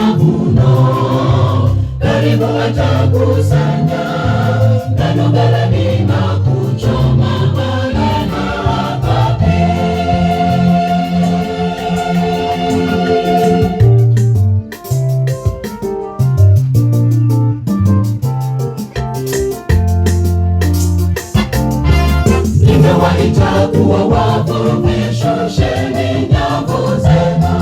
mavuno, karibu atakusanya ngano ghalani na kuchoma maneno akape. Nimewaita kuwa wavuvi, shusheni nyavu zenu,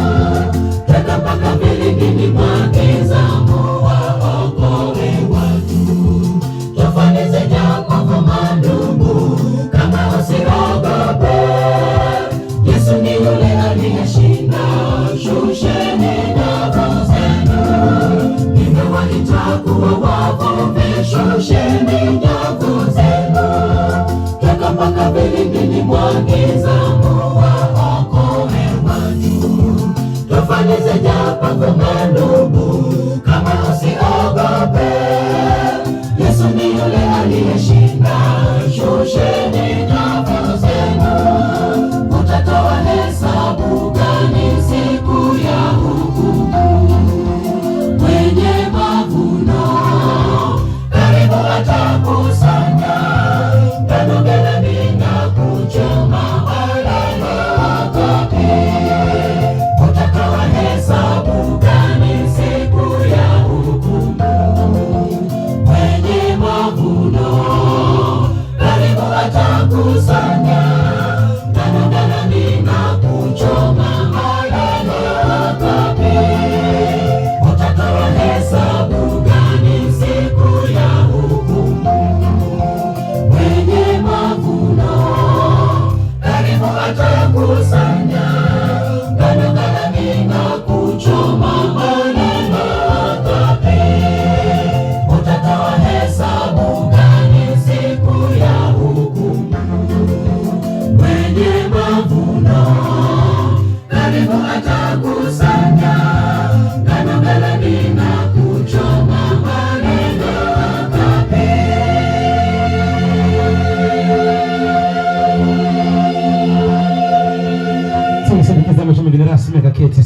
tweka mpaka vilindini mwa giza, muwaokoe watu. Twafanize japo kwa ndugu, kama wasiogope. Yesu ni yule aliyeshinda, shusheni nyavu zenu. Nimewaita kuwa wavuvi, shusheni nyavu zenu, tweka mpaka vilindini mwa giza, muwaokoe watu. Twafanize japo kwa ndugu, kama usiogope. Yesu ni yule aliyeshinda, shusheni nyavu zenu. Utatoa hesabu gani siku ya hukumu? Mwenye mavuno karibu atakusanya ngano ghalani na kuchoma maneno akape. Utatoa hesabu gani siku ya hukumu? Mwenye mavuno karibu atakusanya ngano ghalani na kuchoma maneno akape. Utatoa hesabu gani siku ya hukumu? Mwenye mavuno karibu atakusanya ngano ghalani na kuchoma maneno akape. Utatoa hesabu gani siku ya hukumu? Mwenye mavuno karibu atakusanya ngano ghalani na kuchoma maneno akape. Sasa nikizama mgeni rasmi akaketi.